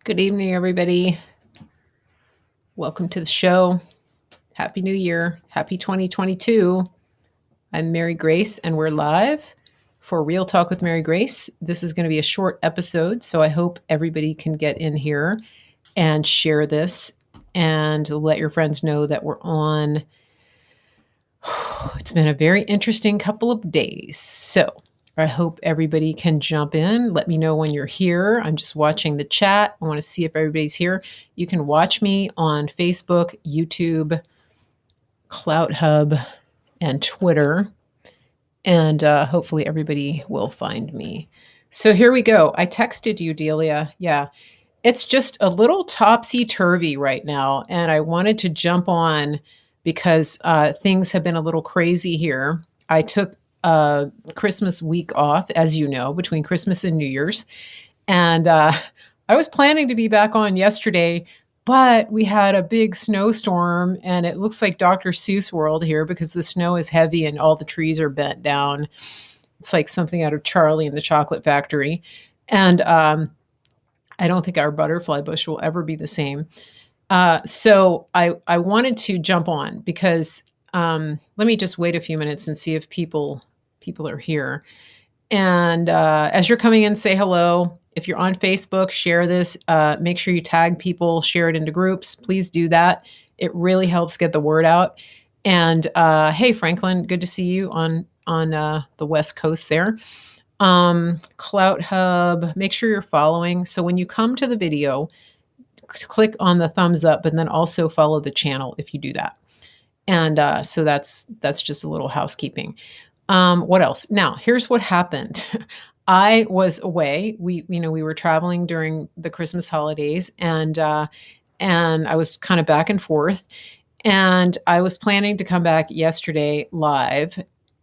Good evening, everybody. Welcome to the show. Happy New Year. Happy 2022. I'm Mary Grace, and we're live for Real Talk with Mary Grace. This is going to be a short episode, so I hope everybody can get in here and share this and let your friends know that we're on. It's been a very interesting couple of days. So I hope everybody can jump in. Let me know when you're here. I'm just watching the chat. I want to see if everybody's here. You can watch me on Facebook, YouTube, Clout Hub, and Twitter. And hopefully everybody will find me. So here we go. I texted you, Delia. Yeah. It's just a little topsy turvy right now. And I wanted to jump on because things have been a little crazy here. I took Christmas week off, as you know, between Christmas and New Year's. And I was planning to be back on yesterday, but we had a big snowstorm and it looks like Dr. Seuss world here because the snow is heavy and all the trees are bent down. It's like something out of Charlie and the Chocolate Factory. And I don't think our butterfly bush will ever be the same. So I wanted to jump on because let me just wait a few minutes and see if people are here. And as you're coming in, say hello. If you're on Facebook, share this. Make sure you tag people, share it into groups. Please do that. It really helps get the word out. And hey, Franklin, good to see you on the West Coast there. Clout Hub, make sure you're following. So when you come to the video, click on the thumbs up, but then also follow the channel if you do that. And so that's just a little housekeeping. What else? Now, here's what happened. I was away. We were traveling during the Christmas holidays, and I was kind of back and forth. And I was planning to come back yesterday live,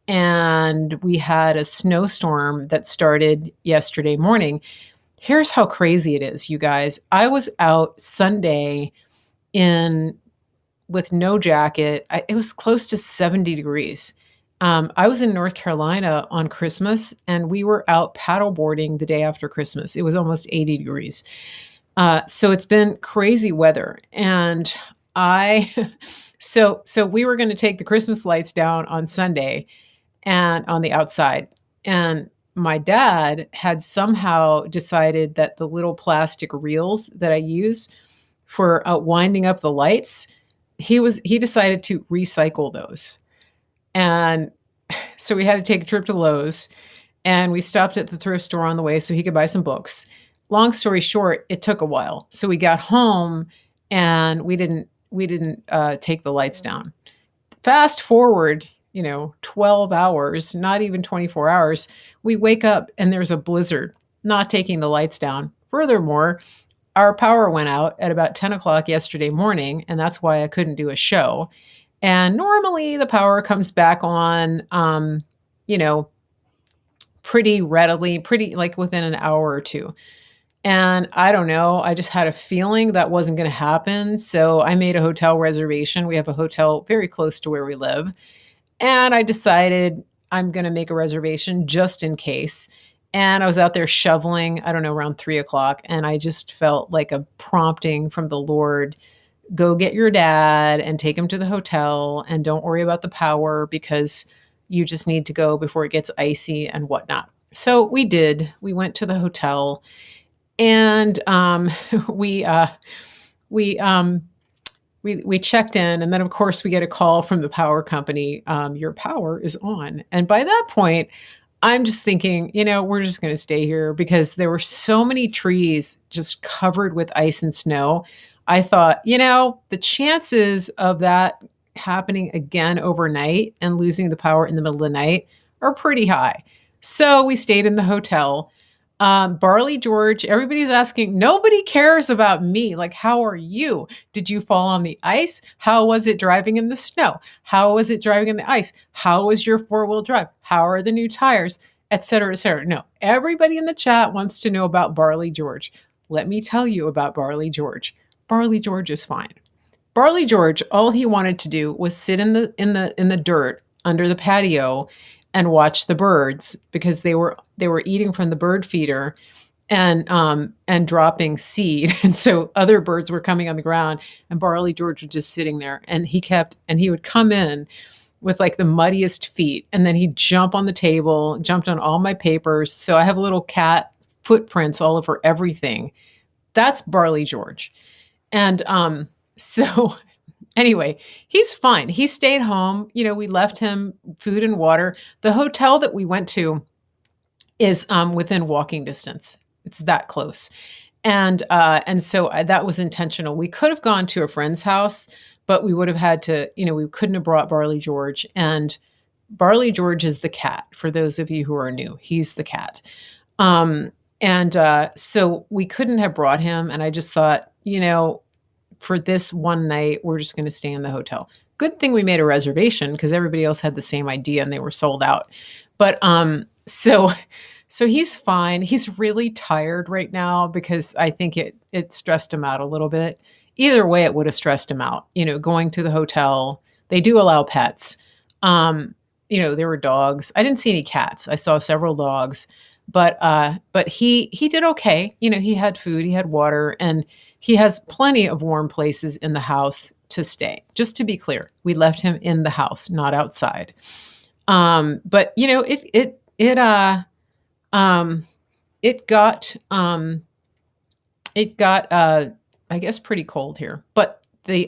and we had a snowstorm that started yesterday morning. Here's how crazy it is, you guys. I was out Sunday in with no jacket. It was close to 70 degrees. I was in North Carolina on Christmas, and we were out paddleboarding the day after Christmas. It was almost 80 degrees. So it's been crazy weather, and so we were going to take the Christmas lights down on Sunday, and on the outside, and my dad had somehow decided that the little plastic reels that I use for winding up the lights, he decided to recycle those. And so we had to take a trip to Lowe's, and we stopped at the thrift store on the way so he could buy some books. Long story short, it took a while. So we got home and we didn't take the lights down. Fast forward, 12 hours, not even 24 hours, we wake up and there's a blizzard, not taking the lights down. Furthermore, our power went out at about 10 o'clock yesterday morning, and that's why I couldn't do a show. And normally the power comes back on, pretty readily, pretty like within an hour or two. And I don't know, I just had a feeling that wasn't going to happen. So I made a hotel reservation. We have a hotel very close to where we live. And I decided I'm going to make a reservation just in case. And I was out there shoveling, I don't know, around 3 o'clock. And I just felt like a prompting from the Lord, go get your dad and take him to the hotel and don't worry about the power because you just need to go before it gets icy and whatnot. So we did. We went to the hotel, and we checked in, and then of course we get a call from the power company. Your power is on. And by that point, I'm just thinking, we're just going to stay here because there were so many trees just covered with ice and snow. I thought, the chances of that happening again overnight and losing the power in the middle of the night are pretty high. So we stayed in the hotel. Barley George, everybody's asking, nobody cares about me. Like, how are you? Did you fall on the ice? How was it driving in the snow? How was it driving in the ice? How was your four-wheel drive? How are the new tires? Et cetera, et cetera. No, everybody in the chat wants to know about Barley George. Let me tell you about Barley George. Barley George is fine. Barley George, all he wanted to do was sit in the dirt under the patio and watch the birds because they were eating from the bird feeder, and dropping seed. And so other birds were coming on the ground, and Barley George was just sitting there, and he would come in with like the muddiest feet, and then he'd jump on the table, jumped on all my papers. So I have little cat footprints all over everything. That's Barley George. And so anyway, he's fine. He stayed home. We left him food and water. The hotel that we went to is within walking distance. It's that close. And so that was intentional. We could have gone to a friend's house, but we would have had to, we couldn't have brought Barley George. And Barley George is the cat, for those of you who are new. He's the cat. So we couldn't have brought him. And I just thought, for this one night, we're just going to stay in the hotel. Good thing we made a reservation, because everybody else had the same idea and they were sold out. But so he's fine. He's really tired right now because I think it stressed him out a little bit. Either way, it would have stressed him out. Going to the hotel. They do allow pets. There were dogs. I didn't see any cats. I saw several dogs, but he did okay. He had food, he had water, and he has plenty of warm places in the house to stay. Just to be clear, we left him in the house, not outside. But it got I guess pretty cold here. But the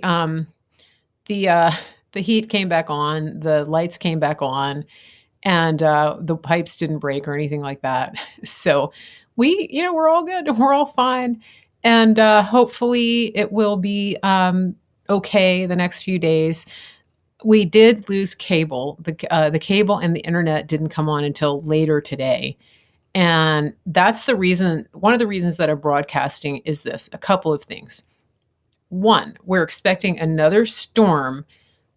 heat came back on, the lights came back on, and the pipes didn't break or anything like that. So we're all good. We're all fine. And hopefully it will be okay the next few days. We did lose cable. The cable and the internet didn't come on until later today. And that's the reason, one of the reasons that I'm broadcasting is this, a couple of things. One, we're expecting another storm.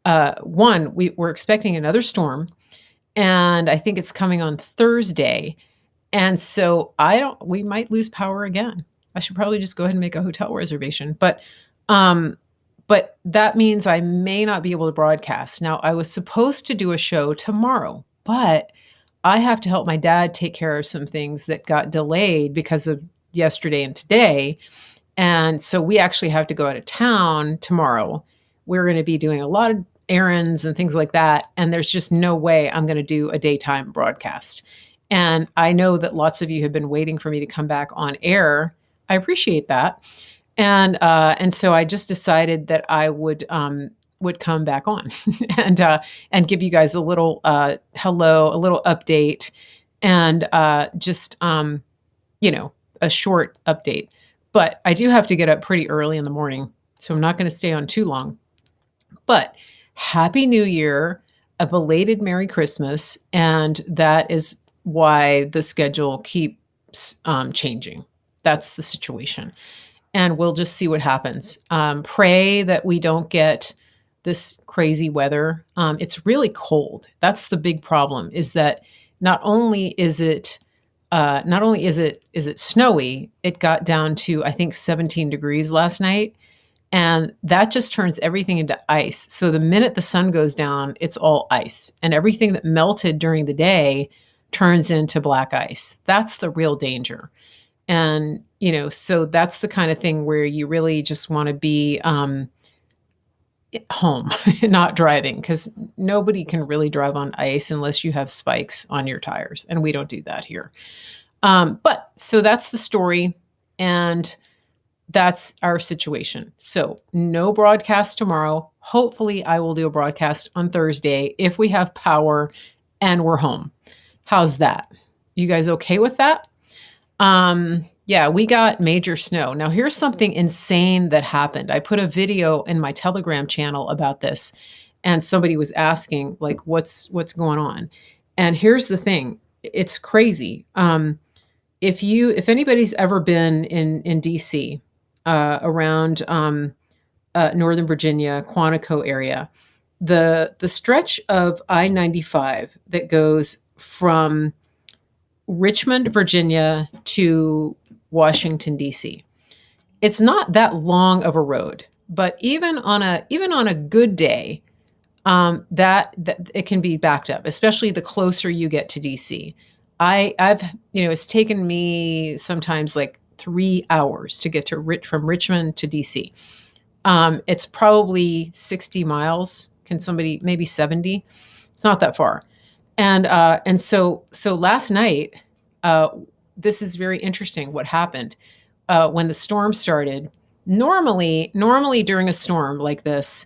We're expecting another storm, and I think it's coming on Thursday. And so we might lose power again. I should probably just go ahead and make a hotel reservation. But that means I may not be able to broadcast. Now, I was supposed to do a show tomorrow, but I have to help my dad take care of some things that got delayed because of yesterday and today. And so we actually have to go out of town tomorrow. We're going to be doing a lot of errands and things like that. And there's just no way I'm going to do a daytime broadcast. And I know that lots of you have been waiting for me to come back on air. I appreciate that. And so I just decided that I would come back on and give you guys a little hello, a little update, and just a short update. But I do have to get up pretty early in the morning, so I'm not going to stay on too long. But Happy New Year, a belated Merry Christmas, and that is why the schedule keeps changing. That's the situation. And we'll just see what happens. Pray that we don't get this crazy weather. It's really cold. That's the big problem, is that not only is it snowy, it got down to, I think, 17 degrees last night. And that just turns everything into ice. So the minute the sun goes down, it's all ice. And everything that melted during the day turns into black ice. That's the real danger. And, so that's the kind of thing where you really just want to be home, not driving, because nobody can really drive on ice unless you have spikes on your tires. And we don't do that here. But so that's the story. And that's our situation. So no broadcast tomorrow. Hopefully I will do a broadcast on Thursday if we have power and we're home. How's that? You guys okay with that? Yeah, we got major snow. Now here's something insane that happened. I put a video in my Telegram channel about this, and somebody was asking, like, what's going on? And here's the thing. It's crazy. If anybody's ever been in DC, around Northern Virginia, Quantico area, the stretch of I-95 that goes from Richmond, Virginia to Washington, D.C. It's not that long of a road, but even on a good day, that it can be backed up, especially the closer you get to D.C. I've, it's taken me sometimes like 3 hours to get to from Richmond to DC. It's probably 60 miles. Can somebody, maybe 70? It's not that far. And so last night, uh, this is very interesting what happened when the storm started. Normally during a storm like this,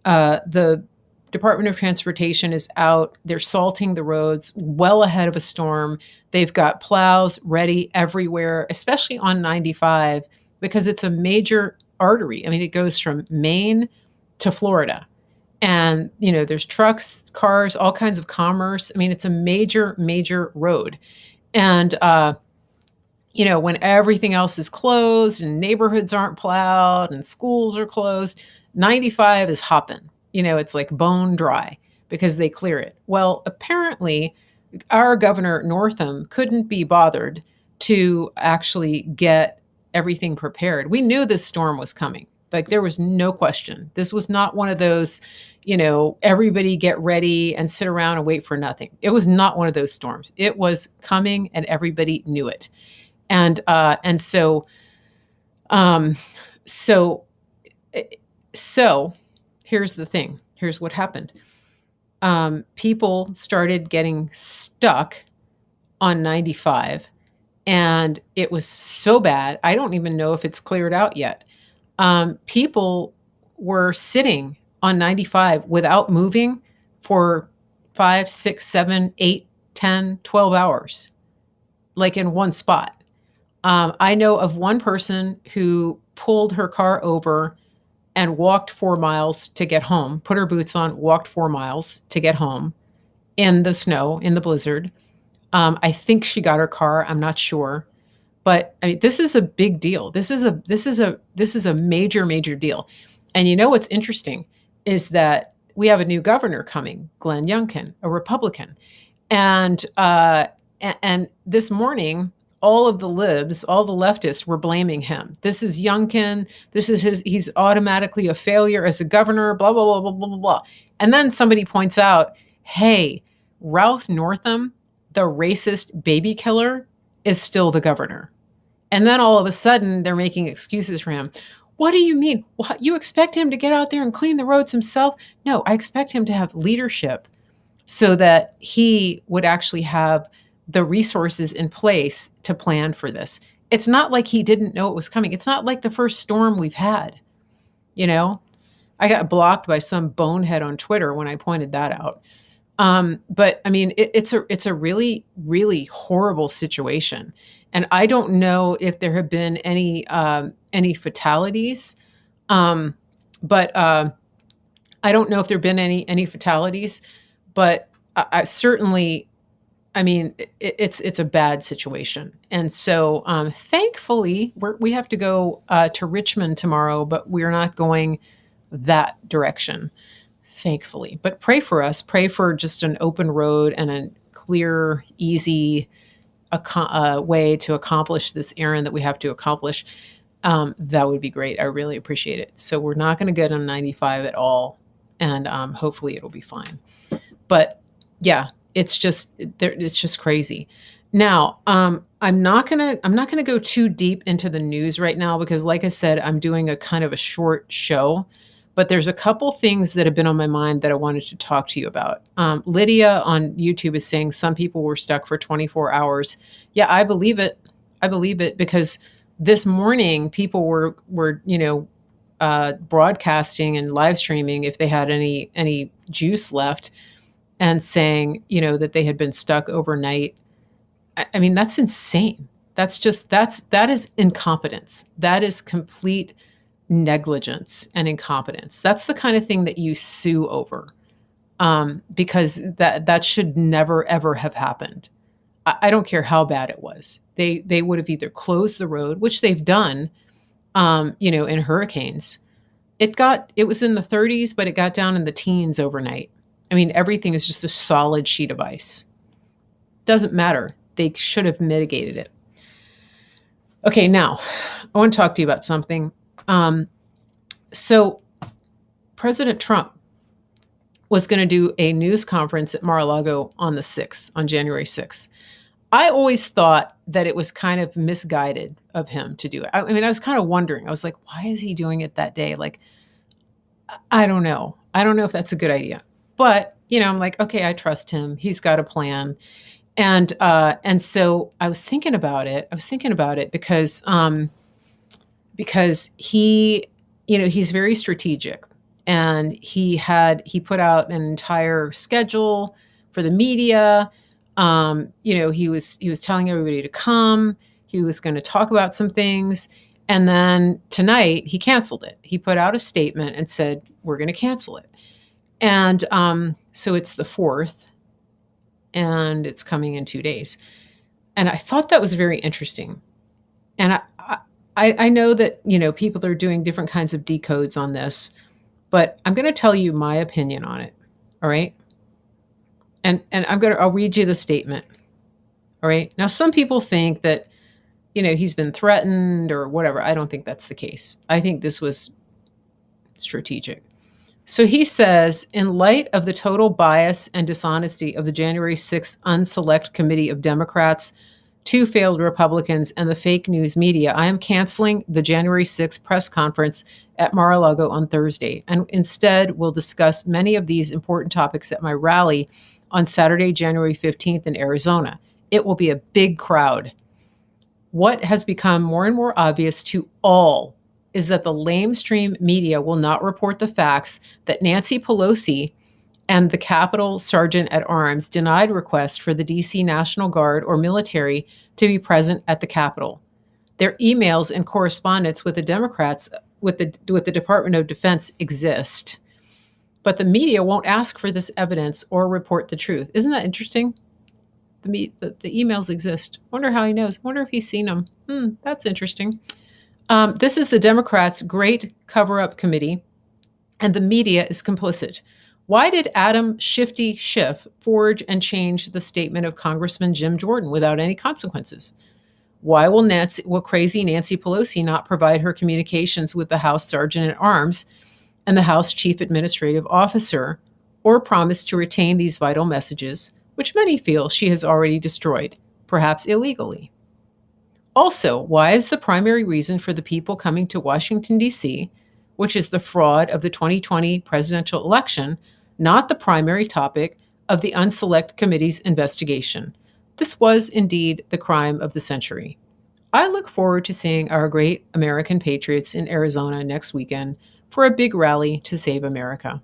the Department of Transportation is out. They're salting the roads well ahead of a storm. They've got plows ready everywhere, especially on 95, because it's a major artery. I mean, it goes from Maine to Florida. And, there's trucks, cars, all kinds of commerce. I mean, it's a major, major road. And, when everything else is closed and neighborhoods aren't plowed and schools are closed, 95 is hopping. It's like bone dry because they clear it. Well, apparently, our Governor Northam couldn't be bothered to actually get everything prepared. We knew this storm was coming. Like, there was no question. This was not one of those, everybody get ready and sit around and wait for nothing. It was not one of those storms. It was coming and everybody knew it. And so here's the thing. Here's what happened. People started getting stuck on 95, and it was so bad. I don't even know if it's cleared out yet. People were sitting on 95 without moving for 5, 6, 7, 8, 10, 12 hours, like in one spot. I know of one person who pulled her car over and walked 4 miles to get home, put her boots on, walked 4 miles to get home in the snow, in the blizzard. I think she got her car. I'm not sure. But I mean, this is a big deal. This is a major, major deal. And what's interesting is that we have a new governor coming, Glenn Youngkin, a Republican. And this morning, all of the libs, all the leftists were blaming him. This is Youngkin. He's automatically a failure as a governor, blah, blah, blah, blah, blah, blah, blah. And then somebody points out, hey, Ralph Northam, the racist baby killer, is still the governor. And then all of a sudden, they're making excuses for him. What do you mean? What, you expect him to get out there and clean the roads himself? No, I expect him to have leadership so that he would actually have the resources in place to plan for this. It's not like he didn't know it was coming. It's not like the first storm we've had. I got blocked by some bonehead on Twitter when I pointed that out. But I mean, it's a really, really horrible situation. And I don't know if there have been any fatalities. But I don't know if there have been any fatalities, but I certainly, I mean, it's a bad situation. And so thankfully, we have to go to Richmond tomorrow, but we're not going that direction, thankfully. But pray for us. Pray for just an open road and a clear, easy way to accomplish this errand that we have to accomplish. That would be great. I really appreciate it. So we're not going to get on 95 at all. And hopefully it'll be fine. But yeah, it's just crazy. Now, I'm not gonna go too deep into the news right now because, like I said, I'm doing a kind of a short show. But there's a couple things that have been on my mind that I wanted to talk to you about. Lydia on YouTube is saying some people were stuck for 24 hours. Yeah, I believe it. I believe it because this morning people were broadcasting and live streaming if they had any juice left, and saying that they had been stuck overnight. I mean, that's insane. That is incompetence. That is complete negligence and incompetence. That's the kind of thing that you sue over, because that should never ever have happened. I don't care how bad it was. They would have either closed the road, which they've done, in hurricanes. It was in the 30s, but it got down in the teens overnight. I mean, everything is just a solid sheet of ice. Doesn't matter. They should have mitigated it. Okay, now I want to talk to you about something. So President Trump was going to do a news conference at Mar-a-Lago on January 6th. I always thought that it was kind of misguided of him to do it. I mean, I was kind of wondering. I was like, why is he doing it that day? Like, I don't know. I don't know if that's a good idea. But, I'm like, okay, I trust him. He's got a plan. And so I was thinking about it. I was thinking about it because he's very strategic, and he put out an entire schedule for the media. He was telling everybody to come. He was going to talk about some things, and then tonight he canceled it. He put out a statement and said, we're going to cancel it. And so it's the 4th, and it's coming in 2 days. And I thought that was very interesting. And I know that, people are doing different kinds of decodes on this, but I'm going to tell you my opinion on it. All right. And I'll read you the statement. All right. Now, some people think that, he's been threatened or whatever. I don't think that's the case. I think this was strategic. So he says, in light of the total bias and dishonesty of the January 6th Unselect Committee of Democrats, 2 failed Republicans, and the fake news media, I am canceling the January 6th press conference at Mar-a-Lago on Thursday, and instead will discuss many of these important topics at my rally on Saturday, January 15th in Arizona. It will be a big crowd. What has become more and more obvious to all is that the lamestream media will not report the facts that Nancy Pelosi and the Capitol Sergeant at Arms denied requests for the DC National Guard or military to be present at the Capitol. Their emails and correspondence with the Democrats with the Department of Defense exist. But the media won't ask for this evidence or report the truth. Isn't that interesting? The emails exist. Wonder how he knows. Wonder if he's seen them. That's interesting. This is the Democrats' great cover-up committee, and the media is complicit. Why did Adam Shifty Schiff forge and change the statement of Congressman Jim Jordan without any consequences? Why will crazy Nancy Pelosi not provide her communications with the House Sergeant at Arms and the House Chief Administrative Officer, or promise to retain these vital messages, which many feel she has already destroyed, perhaps illegally? Also, why is the primary reason for the people coming to Washington, D.C., which is the fraud of the 2020 presidential election, not the primary topic of the Unselect Committee's investigation? This was indeed the crime of the century. I look forward to seeing our great American patriots in Arizona next weekend for a big rally to save America.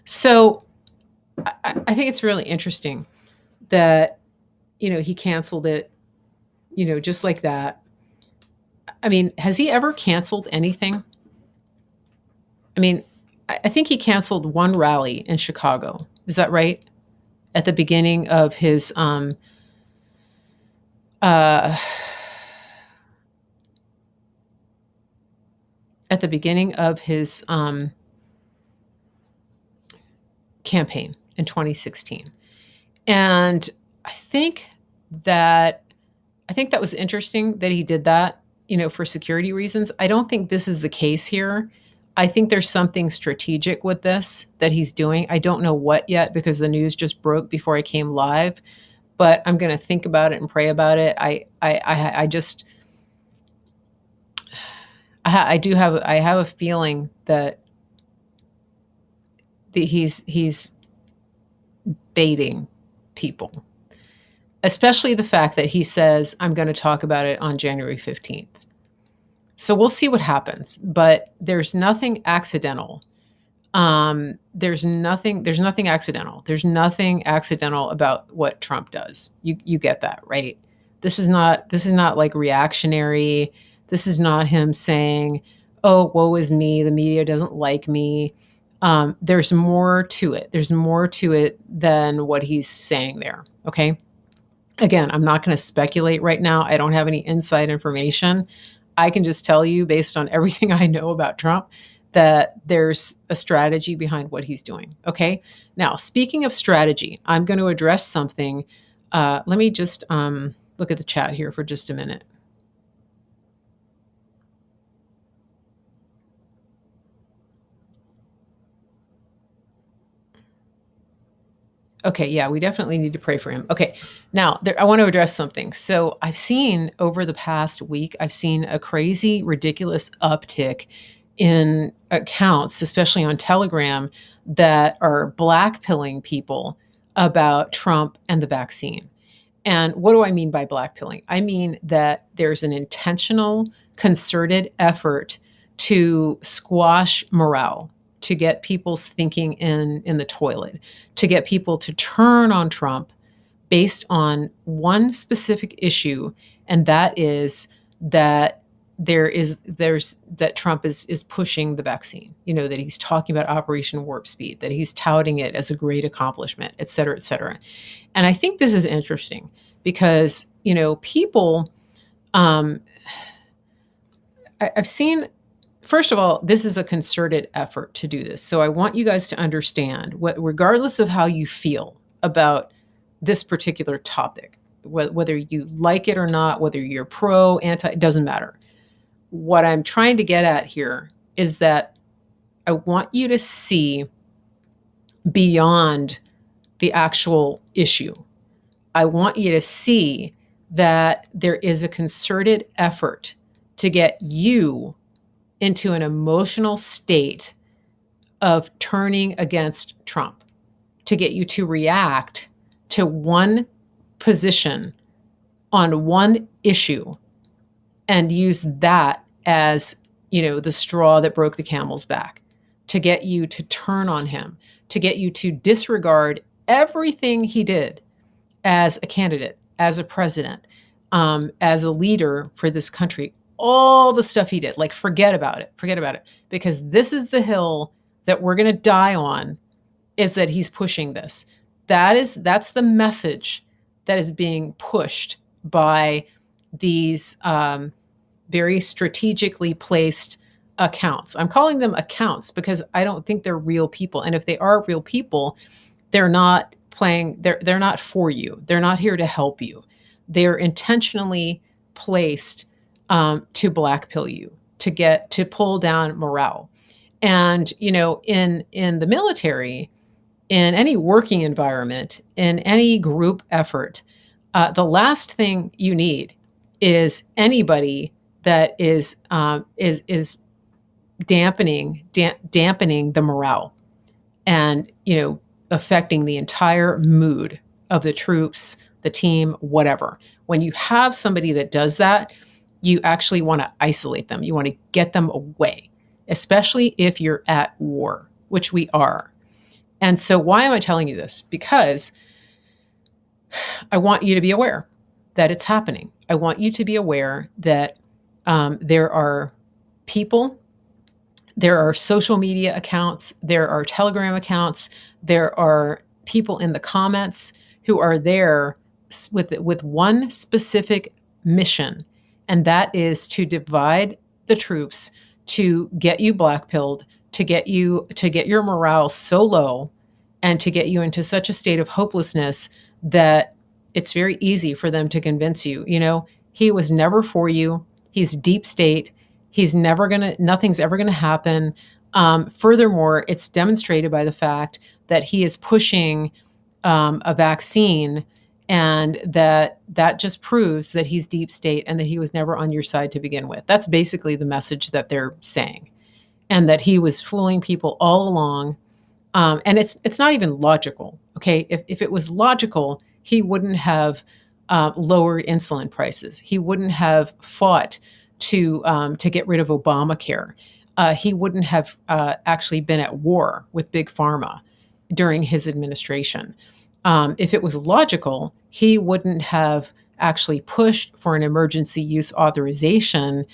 So I think it's really interesting that, he canceled it, just like that. I mean, has he ever canceled anything? I mean, I think he canceled one rally in Chicago. Is that right? At the beginning of his uh, at the beginning of his campaign in 2016. And I think that was interesting that he did that, for security reasons. I don't think this is the case here. I think there's something strategic with this that he's doing. I don't know what yet because the news just broke before I came live, but I'm going to think about it and pray about it. I have a feeling that he's baiting people, especially the fact that he says, I'm going to talk about it on January 15th. So we'll see what happens, but there's nothing accidental. There's nothing accidental. There's nothing accidental about what Trump does. You get that, right? This is not like reactionary. This is not him saying, "Oh, woe is me. The media doesn't like me." There's more to it. There's more to it than what he's saying there. Okay. Again, I'm not going to speculate right now. I don't have any inside information. I can just tell you, based on everything I know about Trump, that there's a strategy behind what he's doing. Okay. Now, speaking of strategy, I'm going to address something. Let me just look at the chat here for just a minute. Okay, yeah, we definitely need to pray for him. Okay, now I want to address something. So I've seen over the past week, I've seen a crazy, ridiculous uptick in accounts, especially on Telegram, that are blackpilling people about Trump and the vaccine. And what do I mean by blackpilling? I mean that there's an intentional, concerted effort to squash morale, to get people's thinking in the toilet, to get people to turn on Trump based on one specific issue, and that is that there's that Trump is pushing the vaccine. You know, that he's talking about Operation Warp Speed, that he's touting it as a great accomplishment, et cetera, et cetera. And I think this is interesting because, you know, people, um, I've seen, first of all, this is a concerted effort to do this. So I want you guys to understand what, regardless of how you feel about this particular topic, whether you like it or not, whether you're pro, anti, it doesn't matter. What I'm trying to get at here is that I want you to see beyond the actual issue. I want you to see that there is a concerted effort to get you into an emotional state of turning against Trump, to get you to react to one position on one issue and use that as, you know, the straw that broke the camel's back, to get you to turn on him, to get you to disregard everything he did as a candidate, as a president, as a leader for this country, all the stuff he did. Like, forget about it, because this is the hill that we're going to die on, is that he's pushing this. That's the message that is being pushed by these very strategically placed accounts. I'm calling them accounts because I don't think they're real people. And if they are real people, they're not they're not for you. They're not here to help you. They're intentionally placed to blackpill you, to pull down morale. And, you know, in the military, in any working environment, in any group effort, the last thing you need is anybody that is dampening the morale, and, you know, affecting the entire mood of the troops, the team, whatever. When you have somebody that does that, you actually want to isolate them. You want to get them away, especially if you're at war, which we are. And so why am I telling you this? Because I want you to be aware that it's happening. I want you to be aware that there are people, there are social media accounts, there are Telegram accounts, there are people in the comments who are there with one specific mission, and that is to divide the troops, to get you blackpilled, to get your morale so low, and to get you into such a state of hopelessness that it's very easy for them to convince you, you know, he was never for you. He's deep state. Nothing's ever gonna happen. Furthermore, it's demonstrated by the fact that he is pushing a vaccine, and that just proves that he's deep state and that he was never on your side to begin with. That's basically the message that they're saying, and that he was fooling people all along. And it's not even logical. Okay, if it was logical, he wouldn't have lowered insulin prices. He wouldn't have fought to get rid of Obamacare. He wouldn't have actually been at war with Big Pharma during his administration. If it was logical, he wouldn't have actually pushed for an emergency use authorization,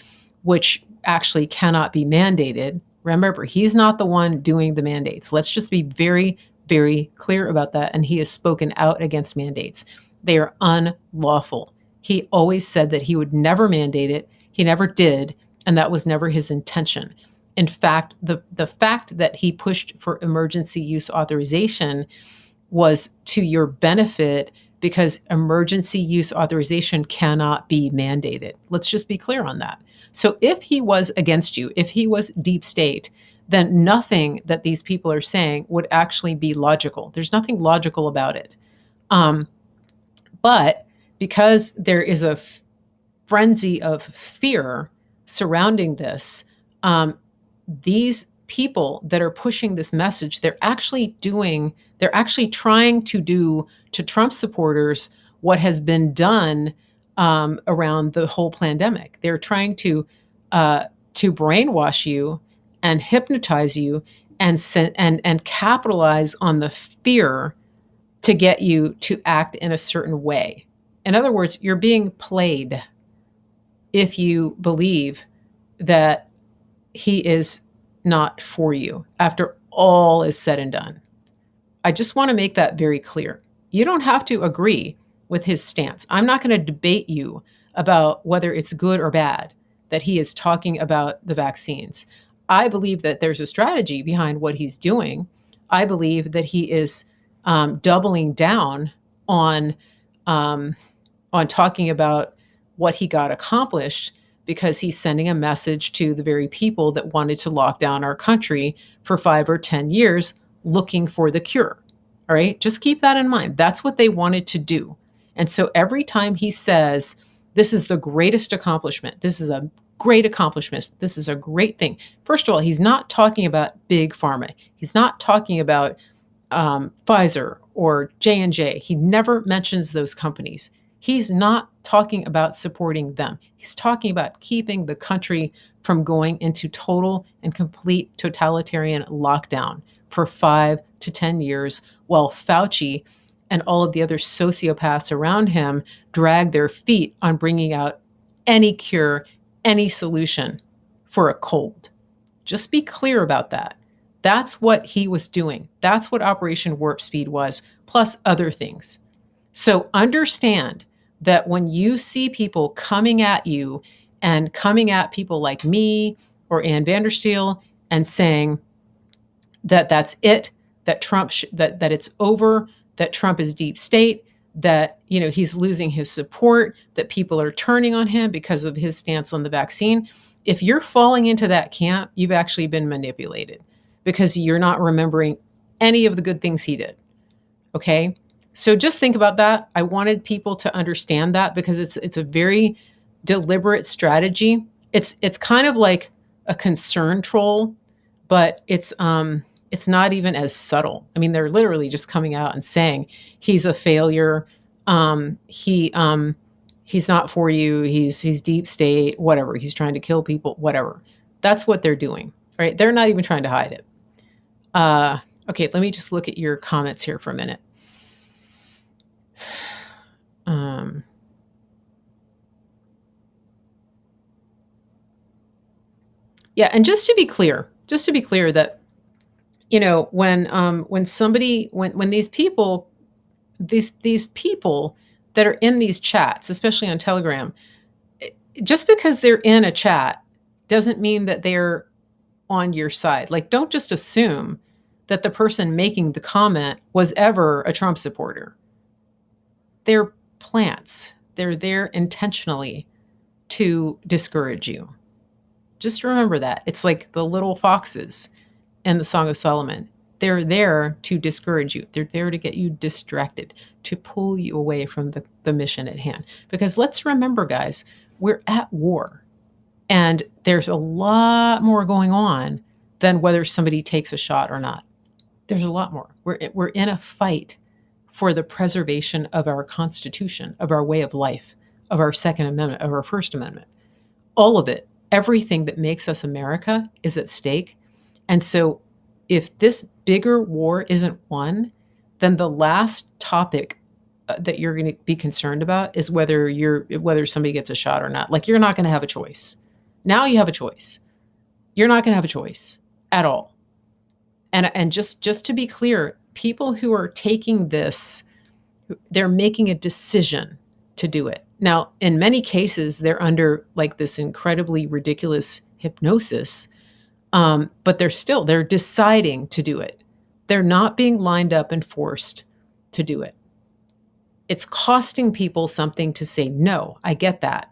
which actually cannot be mandated. Remember, he's not the one doing the mandates. Let's just be very, very clear about that. And he has spoken out against mandates. They are unlawful. He always said that he would never mandate it. He never did, and that was never his intention. In fact, the fact that he pushed for emergency use authorization was to your benefit, because emergency use authorization cannot be mandated. Let's just be clear on that. So if he was against you, if he was deep state, then nothing that these people are saying would actually be logical. There's nothing logical about it. Um, but because there is a frenzy of fear surrounding this, these people that are pushing this message, they're actually trying to do to Trump supporters what has been done around the whole pandemic. They're trying to brainwash you and hypnotize you and capitalize on the fear to get you to act in a certain way. In other words, you're being played if you believe that he is not for you after all is said and done. I just want to make that very clear. You don't have to agree with his stance. I'm not going to debate you about whether it's good or bad that he is talking about the vaccines. I believe that there's a strategy behind what he's doing. I believe that he is doubling down on talking about what he got accomplished because he's sending a message to the very people that wanted to lock down our country for 5 or 10 years looking for the cure. All right, just keep that in mind. That's what they wanted to do. And so every time he says, this is the greatest accomplishment, this is a great accomplishment, this is a great thing. First of all, he's not talking about big pharma. He's not talking about Pfizer or J&J. He never mentions those companies. He's not talking about supporting them. He's talking about keeping the country from going into total and complete totalitarian lockdown for 5 to 10 years while Fauci and all of the other sociopaths around him drag their feet on bringing out any cure, any solution for a cold. Just be clear about that. That's what he was doing. That's what Operation Warp Speed was, plus other things. So understand that when you see people coming at you and coming at people like me or Ann Vandersteel and saying that that's it, that Trump that it's over, that Trump is deep state, that he's losing his support, that people are turning on him because of his stance on the vaccine. If you're falling into that camp, you've actually been manipulated because you're not remembering any of the good things he did. Okay? So just think about that. I wanted people to understand that because it's a very deliberate strategy. It's kind of like a concern troll, but it's not even as subtle. I mean, they're literally just coming out and saying he's a failure. He's not for you. He's deep state, whatever. He's trying to kill people, whatever. That's what they're doing, right? They're not even trying to hide it. Okay, let me just look at your comments here for a minute. Yeah, and just to be clear that when these people that are in these chats, especially on Telegram, just because they're in a chat doesn't mean that they're on your side. Like, don't just assume that the person making the comment was ever a Trump supporter. They're plants. They're there intentionally to discourage you. Just remember that. It's like the little foxes in the Song of Solomon. They're there to discourage you. They're there to get you distracted, to pull you away from the mission at hand. Because let's remember, guys, we're at war. And there's a lot more going on than whether somebody takes a shot or not. There's a lot more. We're in a fight for the preservation of our Constitution, of our way of life, of our Second Amendment, of our First Amendment. All of it, everything that makes us America is at stake. And so if this bigger war isn't won, then the last topic that you're going to be concerned about is whether somebody gets a shot or not. Like, you're not going to have a choice. Now you have a choice. You're not going to have a choice at all. And just to be clear, people who are taking this, they're making a decision to do it. Now, in many cases, they're under like this incredibly ridiculous hypnosis, but they're deciding to do it. They're not being lined up and forced to do it. It's costing people something to say, no, I get that.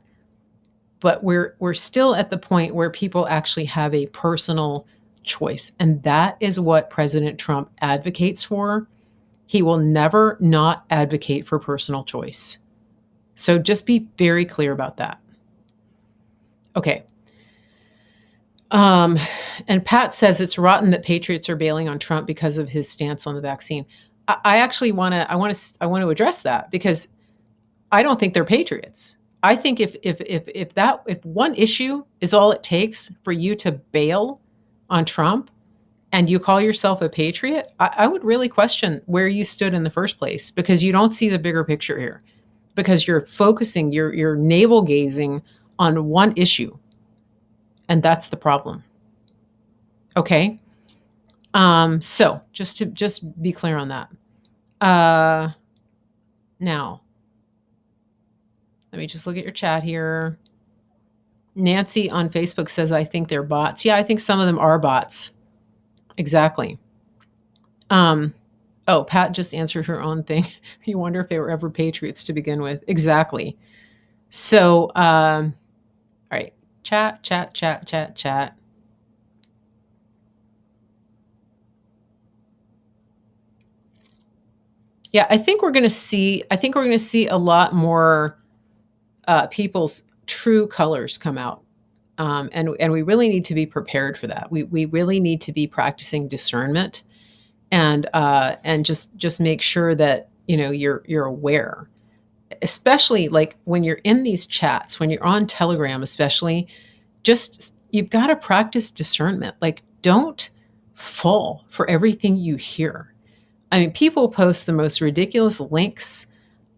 But we're still at the point where people actually have a personal choice. And that is what President Trump advocates for. He will never not advocate for personal choice. So just be very clear about that. Okay. And Pat says it's rotten that patriots are bailing on Trump because of his stance on the vaccine. I actually I want to address that, because I don't think they're patriots. I think if one issue is all it takes for you to bail on Trump and you call yourself a patriot, I would really question where you stood in the first place, because you don't see the bigger picture here, because you're focusing, you're navel gazing on one issue. And that's the problem. Okay. So just be clear on that. Now, let me just look at your chat here. Nancy on Facebook says, I think they're bots. Yeah, I think some of them are bots. Exactly. Oh, Pat just answered her own thing. You wonder if they were ever patriots to begin with. Exactly. So, all right. Chat. Yeah, I think we're going to see a lot more people's true colors come out. And we really need to be prepared for that. We really need to be practicing discernment, and just make sure that you're aware, especially like when you're in these chats, when you're on Telegram, especially. Just you've got to practice discernment. Like, don't fall for everything you hear. I mean, people post the most ridiculous links.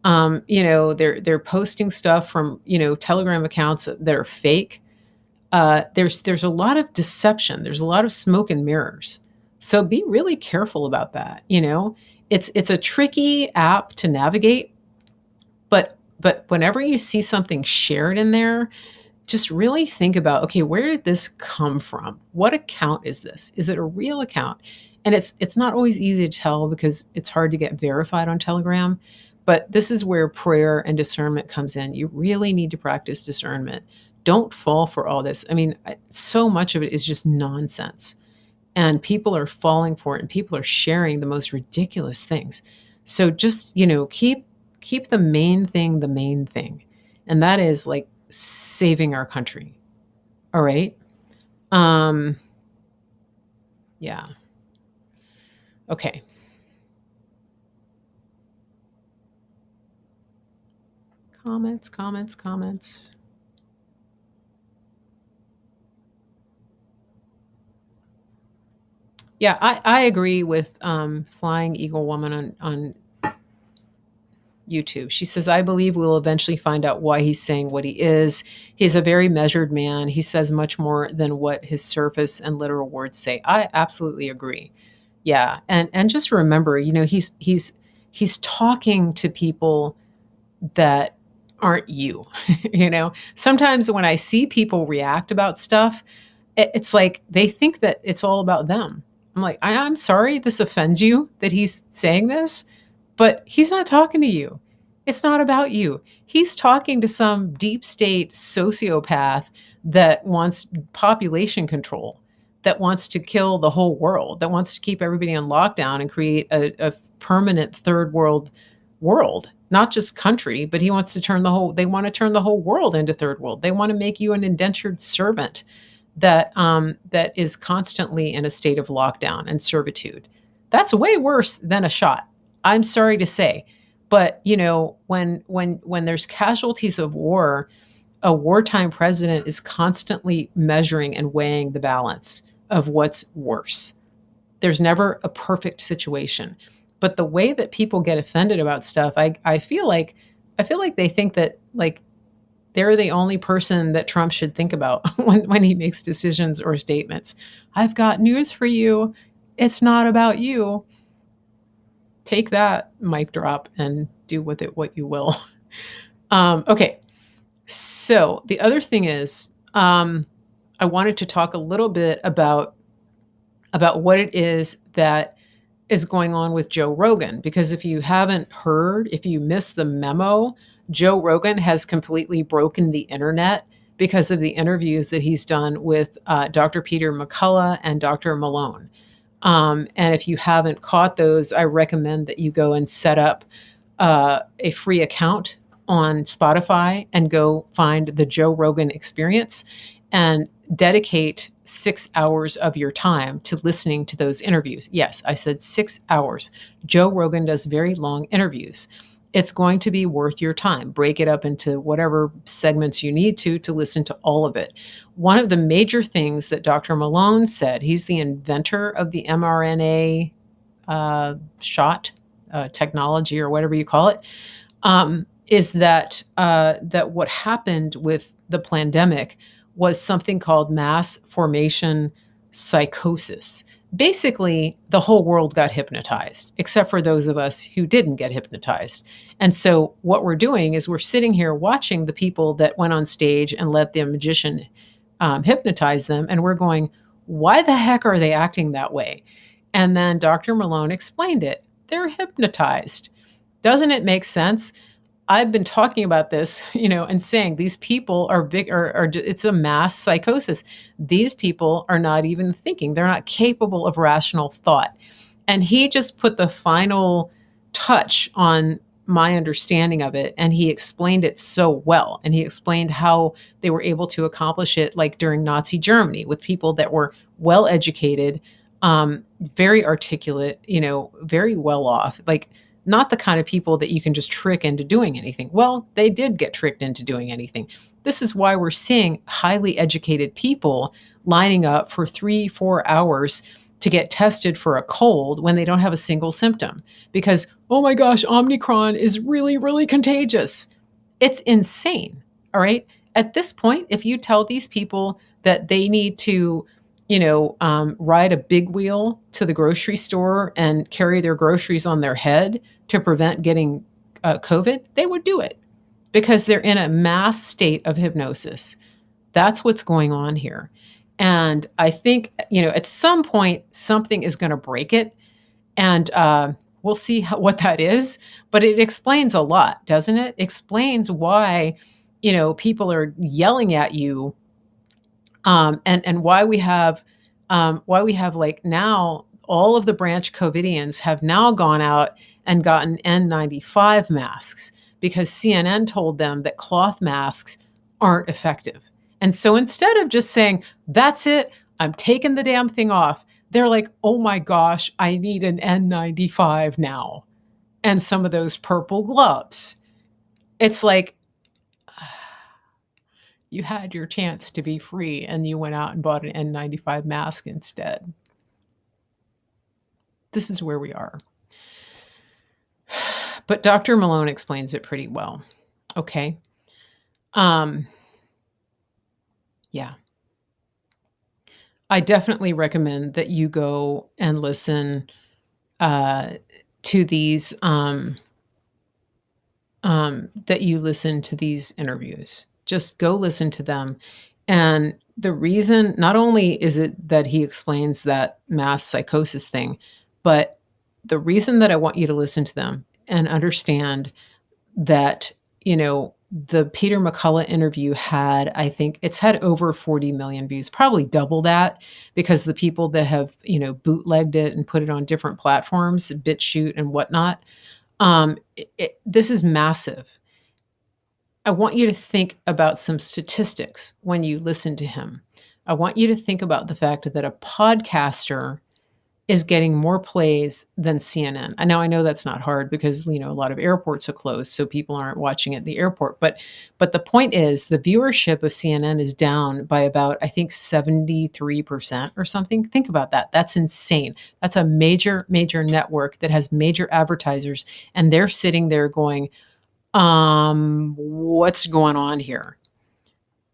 They're posting stuff from Telegram accounts that are fake. There's a lot of deception. There's a lot of smoke and mirrors. So be really careful about that. It's a tricky app to navigate, but whenever you see something shared in there, just really think about, okay, where did this come from? What account is this? Is it a real account? And it's not always easy to tell, because it's hard to get verified on Telegram. But this is where prayer and discernment comes in. You really need to practice discernment. Don't fall for all this. I mean, so much of it is just nonsense. And people are falling for it, and people are sharing the most ridiculous things. So just, keep the main thing. And that is like saving our country. All right. Yeah. Okay. Comments. Yeah, I agree with Flying Eagle Woman on YouTube. She says, I believe we'll eventually find out why he's saying what he is. He's a very measured man. He says much more than what his surface and literal words say. I absolutely agree. Yeah. And just remember, he's talking to people that aren't you. Sometimes when I see people react about stuff, it's like they think that it's all about them. I'm like, I'm sorry this offends you that he's saying this, but he's not talking to you. It's not about you. He's talking to some deep state sociopath that wants population control, that wants to kill the whole world, that wants to keep everybody on lockdown and create a permanent third world, not just country, but they want to turn the whole world into third world. They want to make you an indentured servant that is constantly in a state of lockdown and servitude. That's way worse than a shot. I'm sorry to say, but when there's casualties of war, a wartime president is constantly measuring and weighing the balance of what's worse. There's never a perfect situation. But the way that people get offended about stuff, I feel like they think that like they're the only person that Trump should think about when he makes decisions or statements. I've got news for you. It's not about you. Take that, mic drop, and do with it what you will. Okay. So the other thing is, I wanted to talk a little bit about what it is that is going on with Joe Rogan, because if you haven't heard, if you missed the memo, Joe Rogan has completely broken the internet because of the interviews that he's done with Dr. Peter McCullough and Dr. Malone. And if you haven't caught those, I recommend that you go and set up a free account on Spotify and go find the Joe Rogan Experience and dedicate 6 hours of your time to listening to those interviews. Yes, I said 6 hours. Joe Rogan does very long interviews. It's going to be worth your time. Break it up into whatever segments you need to listen to all of it. One of the major things that Dr. Malone said, he's the inventor of the mRNA shot technology or whatever you call it, is that that what happened with the pandemic was something called mass formation psychosis. Basically, the whole world got hypnotized, except for those of us who didn't get hypnotized. And so, what we're doing is we're sitting here watching the people that went on stage and let the magician hypnotize them, and we're going, why the heck are they acting that way? And then Dr. Malone explained it. They're hypnotized. Doesn't it make sense? I've been talking about this, and saying these people are big, or it's a mass psychosis. These people are not even thinking. They're not capable of rational thought. And he just put the final touch on my understanding of it. And he explained it so well. And he explained how they were able to accomplish it, like during Nazi Germany, with people that were well educated, very articulate, very well off, like not the kind of people that you can just trick into doing anything. Well, they did get tricked into doing anything. This is why we're seeing highly educated people lining up for 3-4 hours to get tested for a cold when they don't have a single symptom. Because, oh my gosh, Omicron is really, really contagious. It's insane. All right. At this point, if you tell these people that they need to ride a big wheel to the grocery store and carry their groceries on their head to prevent getting COVID, they would do it because they're in a mass state of hypnosis. That's what's going on here. And I think, at some point, something is going to break it. And we'll see what that is. But it explains a lot, doesn't it? Explains why, people are yelling at you. And why we have like now all of the branch COVIDians have now gone out and gotten N95 masks because CNN told them that cloth masks aren't effective. And so instead of just saying, that's it, I'm taking the damn thing off, they're like, oh my gosh, I need an N95 now. And some of those purple gloves. It's like, you had your chance to be free and you went out and bought an N95 mask instead. This is where we are. But Dr. Malone explains it pretty well. Okay. Yeah. I definitely recommend that you go and listen to these, that you listen to these interviews. Just go listen to them. And the reason, not only is it that he explains that mass psychosis thing, but the reason that I want you to listen to them and understand that, the Peter McCullough interview had, I think it's had over 40 million views, probably double that, because the people that have, bootlegged it and put it on different platforms, BitChute and whatnot, this is massive. I want you to think about some statistics when you listen to him. I want you to think about the fact that a podcaster is getting more plays than CNN. I know that's not hard because, a lot of airports are closed, so people aren't watching at the airport. But the point is the viewership of CNN is down by about, I think, 73% or something. Think about that. That's insane. That's a major, major network that has major advertisers, and they're sitting there going, what's going on here?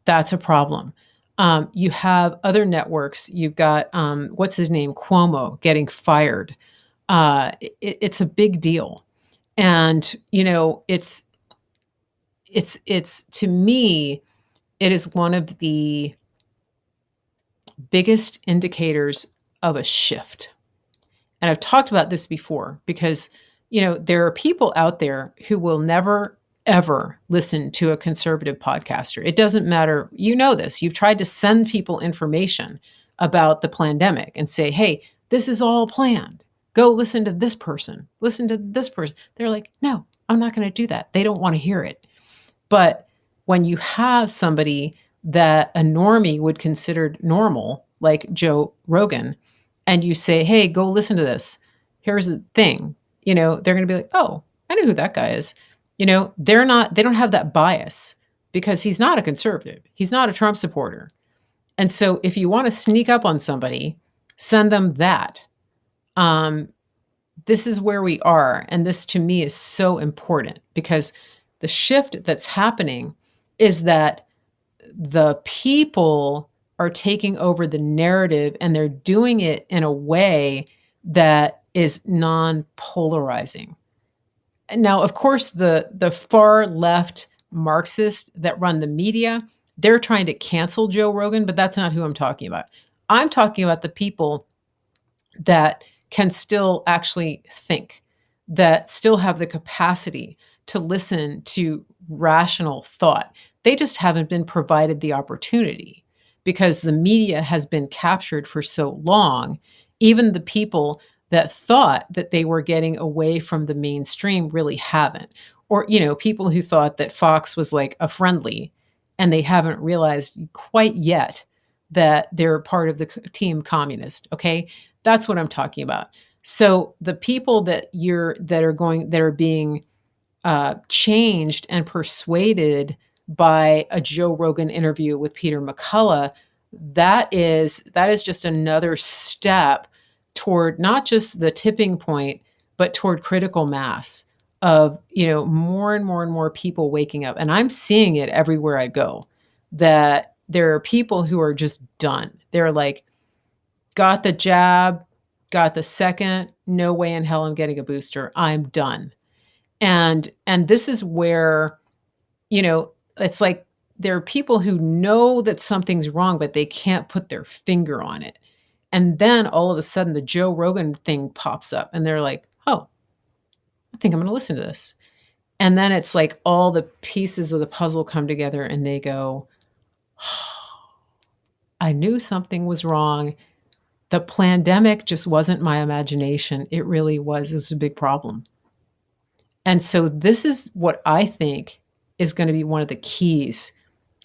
That's a problem. You have other networks. You've got, what's his name? Cuomo getting fired. It's a big deal. And, it's to me, it is one of the biggest indicators of a shift. And I've talked about this before because, there are people out there who will never, ever listen to a conservative podcaster. It doesn't matter. You know this. You've tried to send people information about the pandemic and say, hey, this is all planned. Go listen to this person. Listen to this person. They're like, no, I'm not going to do that. They don't want to hear it. But when you have somebody that a normie would consider normal, like Joe Rogan, and you say, hey, go listen to this. Here's the thing. They're going to be like, oh, I know who that guy is. They don't have that bias because he's not a conservative. He's not a Trump supporter. And so if you want to sneak up on somebody, send them that. This is where we are. And this to me is so important because the shift that's happening is that the people are taking over the narrative and they're doing it in a way that is non-polarizing. Now, of course, the far left Marxists that run the media, they're trying to cancel Joe Rogan, but that's not who I'm talking about. I'm talking about the people that can still actually think, that still have the capacity to listen to rational thought. They just haven't been provided the opportunity because the media has been captured for so long. Even the people that thought that they were getting away from the mainstream really haven't. Or, people who thought that Fox was like a friendly and they haven't realized quite yet that they're part of the team communist. Okay. That's what I'm talking about. So the people that are being changed and persuaded by a Joe Rogan interview with Peter McCullough, that is just another step toward not just the tipping point, but toward critical mass of, more and more and more people waking up. And I'm seeing it everywhere I go, that there are people who are just done. They're like, got the jab, got the second, no way in hell I'm getting a booster. I'm done. And this is where, it's like there are people who know that something's wrong, but they can't put their finger on it. And then all of a sudden the Joe Rogan thing pops up and they're like, oh, I think I'm going to listen to this. And then it's like all the pieces of the puzzle come together and they go, oh, I knew something was wrong. The pandemic just wasn't my imagination. It really was. It was a big problem. And so this is what I think is going to be one of the keys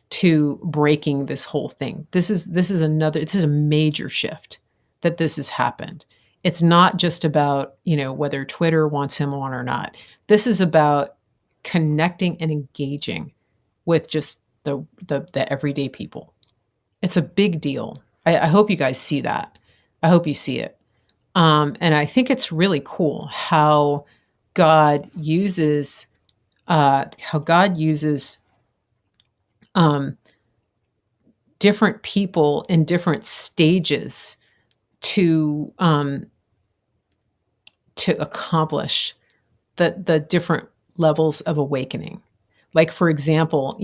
to breaking this whole thing. This is a major shift that this has happened. It's not just about, whether Twitter wants him on or not. This is about connecting and engaging with just the everyday people. It's a big deal. I hope you guys see that. I hope you see it. And I think it's really cool how God uses different people in different stages to accomplish the different levels of awakening. Like, for example,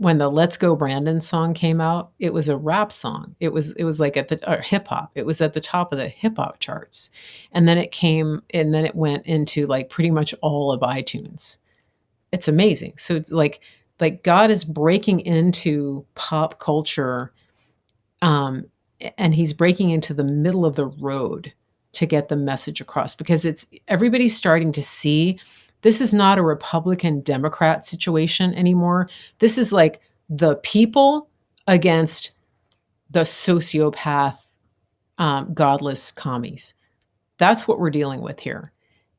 when the "Let's Go Brandon" song came out, it was a rap song. It was like hip hop. It was at the top of the hip hop charts, and then it went into like pretty much all of iTunes. It's amazing. So it's like God is breaking into pop culture, and he's breaking into the middle of the road to get the message across, because everybody's starting to see this is not a Republican Democrat situation anymore. This is like the people against the sociopath, godless commies. That's what we're dealing with here.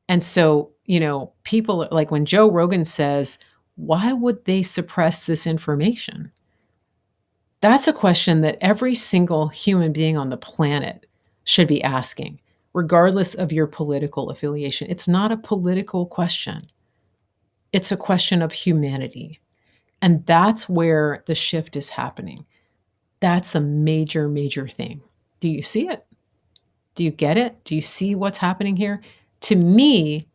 And so, people like when Joe Rogan says, why would they suppress this information? That's a question that every single human being on the planet should be asking, regardless of your political affiliation. It's not a political question. It's a question of humanity. And that's where the shift is happening. That's a major, major thing. Do you see it? Do you get it? Do you see what's happening here? To me,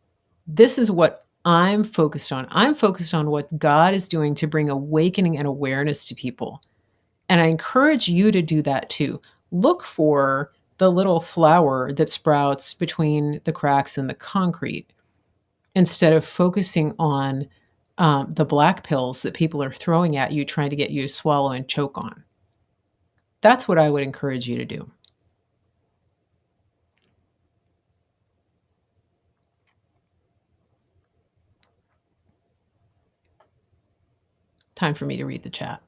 this is what I'm focused on. I'm focused on what God is doing to bring awakening and awareness to people. And I encourage you to do that too. Look for the little flower that sprouts between the cracks in the concrete instead of focusing on the black pills that people are throwing at you, trying to get you to swallow and choke on. That's what I would encourage you to do. Time for me to read the chat.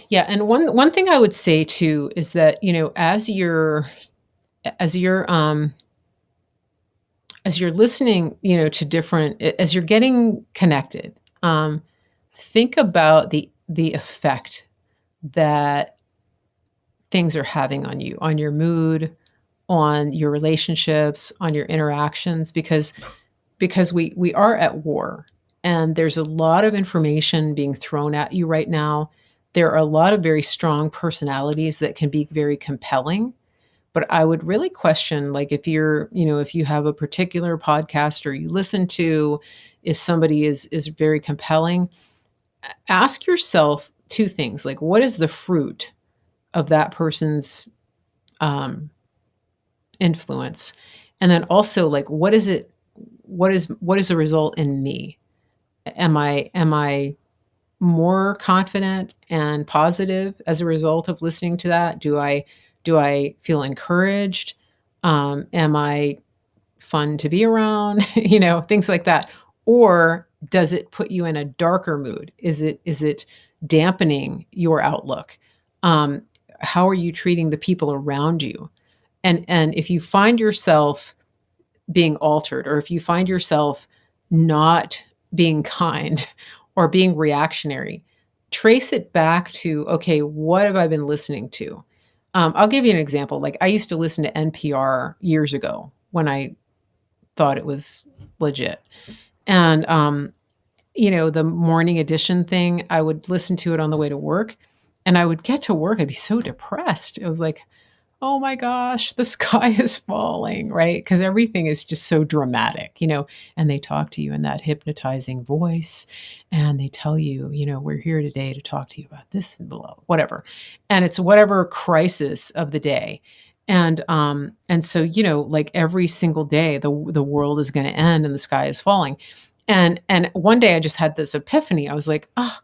Yeah, and one thing I would say too is that, as you're as you're listening, to different, as you're getting connected, think about the effect that things are having on you, on your mood, on your relationships, on your interactions, because we are at war, and there's a lot of information being thrown at you right now. There are a lot of very strong personalities that can be very compelling, but I would really question, like, if you have a particular podcast or you listen to, if somebody is very compelling, ask yourself two things, like, what is the fruit of that person's um, influence, and then also, like, what is the result in me? Am I more confident and positive as a result of listening to that? Do I feel encouraged? Am I fun to be around? Things like that. Or does it put you in a darker mood? Is it dampening your outlook? Um, how are you treating the people around you? And if you find yourself being altered, or if you find yourself not being kind or being reactionary, trace it back to, okay, what have I been listening to? I'll give you an example. Like, I used to listen to NPR years ago when I thought it was legit. And, the morning edition thing, I would listen to it on the way to work. And I would get to work, I'd be so depressed. It was like, oh my gosh, the sky is falling, right? Because everything is just so dramatic, and they talk to you in that hypnotizing voice, and they tell you, we're here today to talk to you about this and below, whatever. And it's whatever crisis of the day. And so, like, every single day, the world is going to end and the sky is falling. And one day I just had this epiphany. I was like, oh,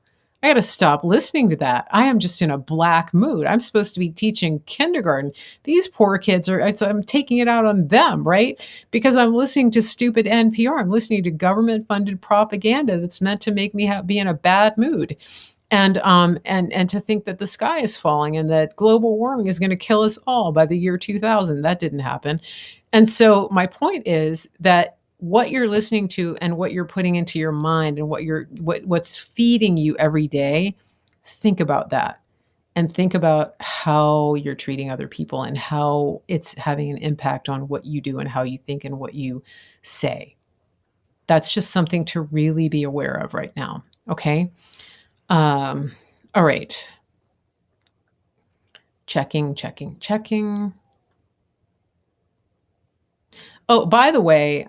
I got to stop listening to that. I am just in a black mood. I'm supposed to be teaching kindergarten. These poor kids I'm taking it out on them, right? Because I'm listening to stupid NPR. I'm listening to government funded propaganda that's meant to make me be in a bad mood. And to think that the sky is falling and that global warming is going to kill us all by the year 2000. That didn't happen. And so my point is that what you're listening to and what you're putting into your mind and what's feeding you every day, think about that, and think about how you're treating other people and how it's having an impact on what you do and how you think and what you say. That's just something to really be aware of right now. Okay. All right. Checking. Oh, by the way,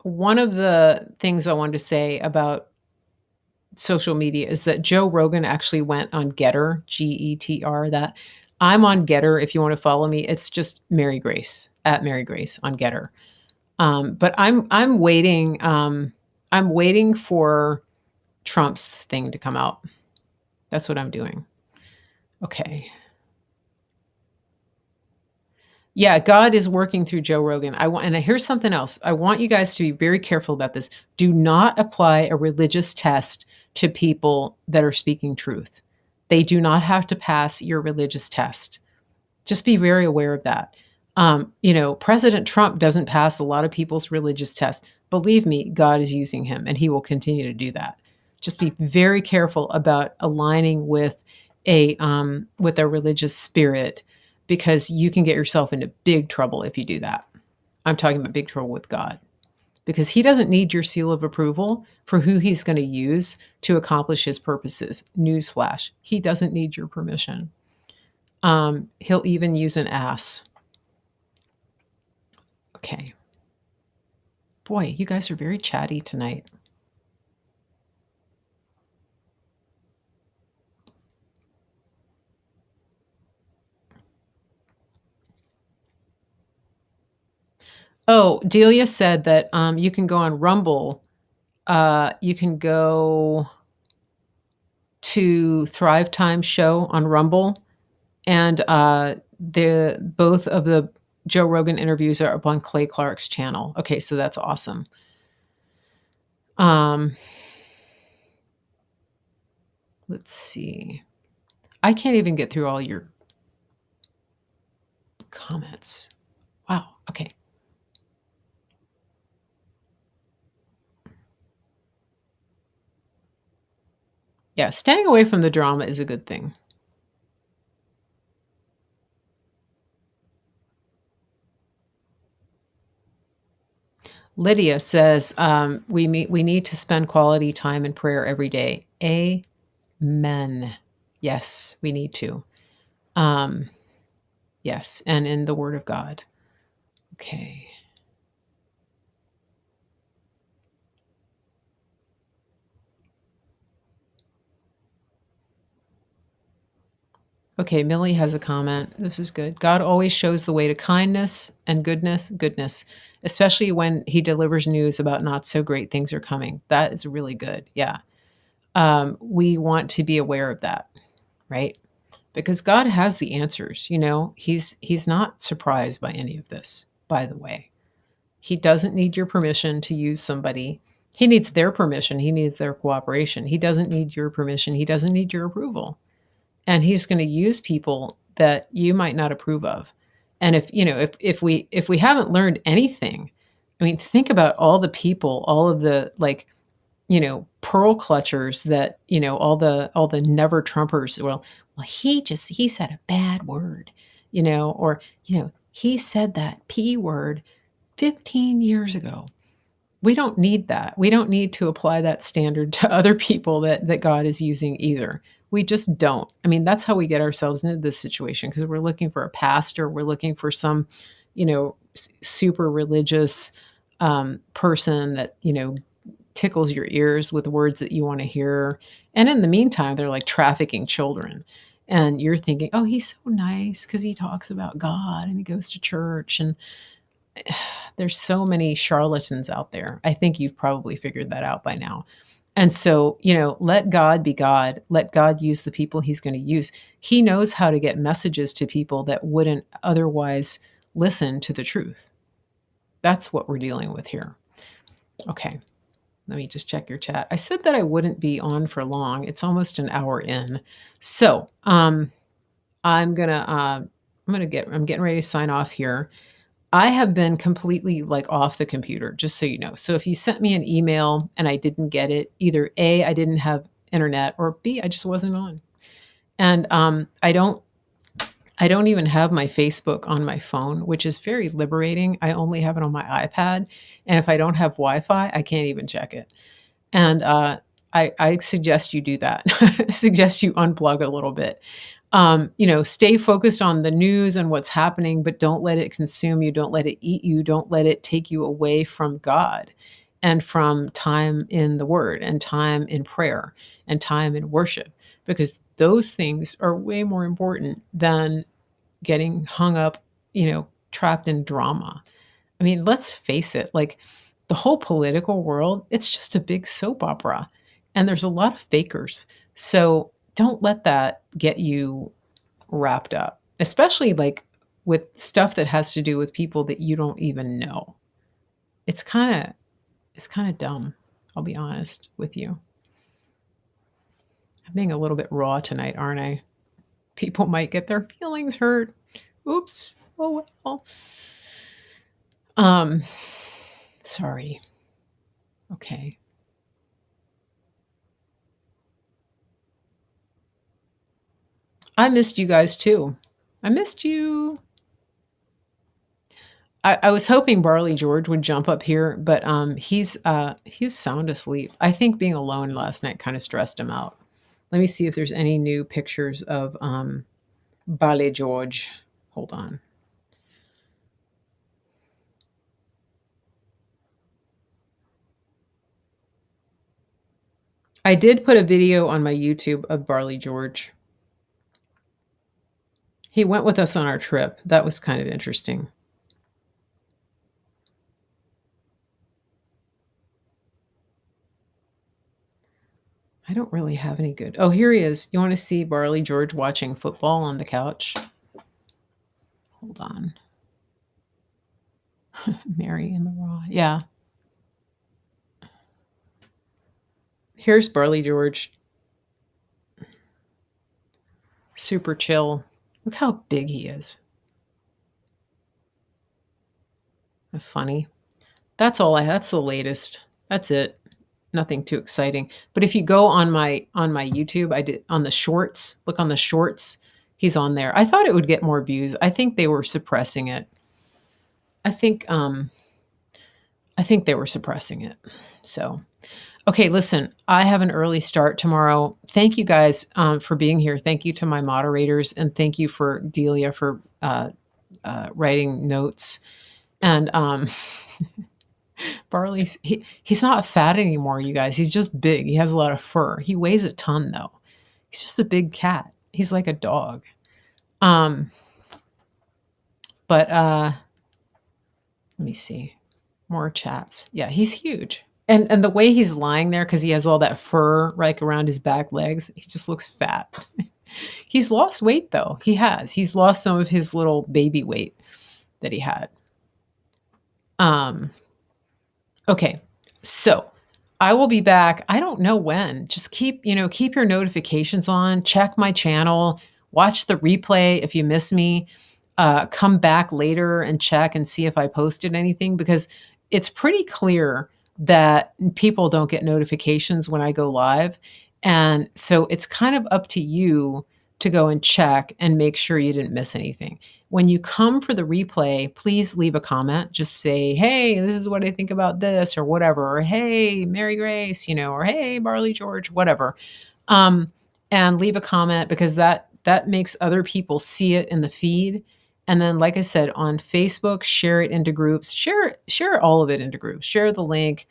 one of the things I wanted to say about social media is that Joe Rogan actually went on Getter, GETR. That I'm on Getter. If you want to follow me, it's just Mary Grace, at Mary Grace on Getter. But I'm waiting. I'm waiting for Trump's thing to come out. That's what I'm doing. Okay. Yeah, God is working through Joe Rogan. And here's something else. I want you guys to be very careful about this. Do not apply a religious test to people that are speaking truth. They do not have to pass your religious test. Just be very aware of that. President Trump doesn't pass a lot of people's religious tests. Believe me, God is using him, and he will continue to do that. Just be very careful about aligning with a religious spirit, because you can get yourself into big trouble if you do that. I'm talking about big trouble with God, because he doesn't need your seal of approval for who he's going to use to accomplish his purposes. Newsflash, he doesn't need your permission. He'll even use an ass. Okay. Boy, you guys are very chatty tonight. Oh, Delia said that you can go on Rumble. You can go to Thrive Time show on Rumble, and the both of the Joe Rogan interviews are up on Clay Clark's channel. Okay, so that's awesome. Um, let's see. I can't even get through all your comments. Wow. Okay. Yeah, staying away from the drama is a good thing. Lydia says we need to spend quality time in prayer every day. Amen. Yes, we need to. Um, yes, and in the Word of God. Okay. Okay, Millie has a comment. This is good. God always shows the way to kindness and goodness, especially when he delivers news about not so great things are coming. That is really good. Yeah. We want to be aware of that, right? Because God has the answers, you know. He's not surprised by any of this, by the way. He doesn't need your permission to use somebody. He needs their permission, he needs their cooperation. He doesn't need your permission, he doesn't need your approval. And he's going to use people that you might not approve of. And if, you know, if we haven't learned anything, I mean, think about all the people, all of the like, you know, pearl clutchers that, you know, all the never Trumpers. Well, he said a bad word, you know, or, you know, he said that P word 15 years ago. We don't need that. We don't need to apply that standard to other people that God is using either. We just don't. I mean, that's how we get ourselves into this situation because we're looking for a pastor, we're looking for some, you know, super religious person that, you know, tickles your ears with words that you want to hear. And in the meantime, they're like trafficking children. And you're thinking, oh, he's so nice because he talks about God and he goes to church. And there's so many charlatans out there. I think you've probably figured that out by now. And so, you know, let God be God. Let God use the people he's going to use. He knows how to get messages to people that wouldn't otherwise listen to the truth. That's what we're dealing with here. Okay. Let me just check your chat. I said that I wouldn't be on for long. It's almost an hour in. So, I'm getting ready to sign off here. I have been completely like off the computer, just so you know. So if you sent me an email and I didn't get it, either A, I didn't have internet, or B, I just wasn't on. And I don't even have my Facebook on my phone, which is very liberating. I only have it on my iPad. And if I don't have Wi-Fi, I can't even check it. And I suggest you do that. I suggest you unplug a little bit. You know, stay focused on the news and what's happening, but don't let it consume you. Don't let it eat you. Don't let it take you away from God and from time in the Word and time in prayer and time in worship, because those things are way more important than getting hung up, you know, trapped in drama. I mean, let's face it, like the whole political world, it's just a big soap opera. And there's a lot of fakers. So don't let that get you wrapped up, especially like with stuff that has to do with people that you don't even know. It's kind of it's kind of dumb. I'll be honest with you. I'm being a little bit raw tonight, aren't I? People might get their feelings hurt. Oops. Oh well. Um sorry. Okay. I missed you guys too. I missed you. I was hoping Barley George would jump up here, but he's sound asleep. I think being alone last night kind of stressed him out. Let me see if there's any new pictures of Barley George. Hold on. I did put a video on my YouTube of Barley George. He went with us on our trip. That was kind of interesting. I don't really have any good. Oh, here he is. You want to see Barley George watching football on the couch? Hold on. Mary in the Raw. Yeah. Here's Barley George. Super chill. Look how big he is. Funny. That's the latest. That's it. Nothing too exciting. But if you go on my YouTube, I did on the shorts, look on the shorts, he's on there. I thought it would get more views. I think they were suppressing it. I think they were suppressing it. So, okay, listen, I have an early start tomorrow. Thank you guys for being here. Thank you to my moderators, and thank you for Delia for writing notes. And Barley's he's not fat anymore, you guys. He's just big. He has a lot of fur. He weighs a ton though. He's just a big cat. He's like a dog. Um, but let me see. More chats. Yeah, he's huge. And the way he's lying there, because he has all that fur like around his back legs, he just looks fat. He's lost weight though. He has. He's lost some of his little baby weight that he had. Okay. So I will be back. I don't know when. Just keep your notifications on, check my channel, watch the replay if you miss me. Come back later and check and see if I posted anything, because it's pretty clear that people don't get notifications when I go live. And so it's kind of up to you to go and check and make sure you didn't miss anything. When you come for the replay, please leave a comment. Just say, hey, this is what I think about this, or whatever. Or, hey, Mary Grace, or hey, Barley George, whatever. And leave a comment, because that makes other people see it in the feed. And then, like I said, on Facebook, share it into groups. Share all of it into groups. Share the link.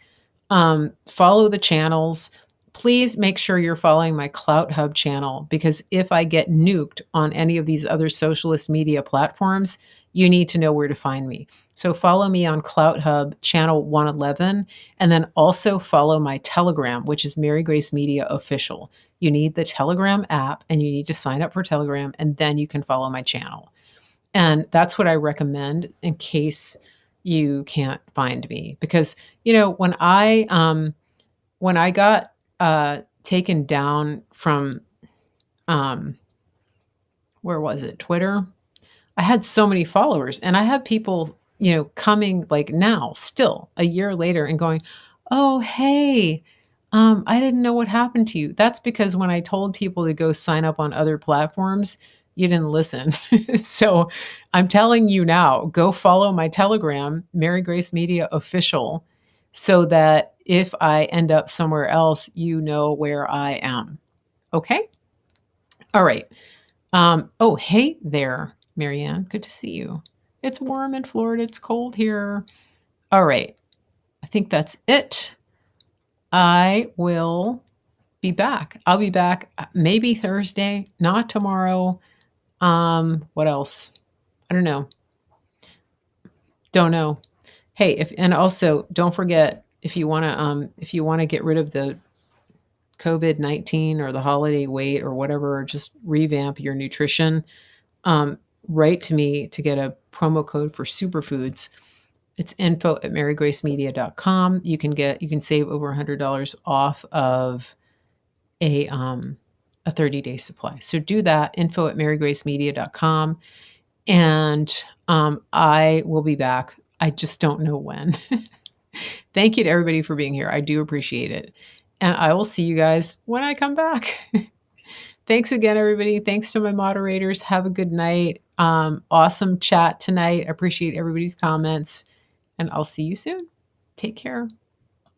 Follow the channels. Please make sure you're following my Clout Hub channel, because if I get nuked on any of these other socialist media platforms, you need to know where to find me. So follow me on Clout Hub channel 111, and then also follow my Telegram, which is Mary Grace Media Official. You need the Telegram app, and you need to sign up for Telegram, and then you can follow my channel. And that's what I recommend in case you can't find me. Because, when I got taken down from, where was it? Twitter. I had so many followers, and I have people, coming like now, still a year later, and going, oh, hey, I didn't know what happened to you. That's because when I told people to go sign up on other platforms, you didn't listen. So I'm telling you now, go follow my Telegram, Mary Grace Media Official, so that if I end up somewhere else, you know where I am. Okay? All right. Oh, hey there, Marianne. Good to see you. It's warm in Florida. It's cold here. All right. I think that's it. I will be back. I'll be back maybe Thursday, not tomorrow. What else? I don't know. Don't know. Hey, and also don't forget, if you want to get rid of the COVID-19 or the holiday weight or whatever, or just revamp your nutrition, write to me to get a promo code for superfoods. It's info@marygracemedia.com. You can save over $100 off of a 30-day supply. So do that, info@marygracemedia.com. And I will be back. I just don't know when. Thank you to everybody for being here. I do appreciate it. And I will see you guys when I come back. Thanks again, everybody. Thanks to my moderators. Have a good night. Awesome chat tonight. I appreciate everybody's comments. And I'll see you soon. Take care.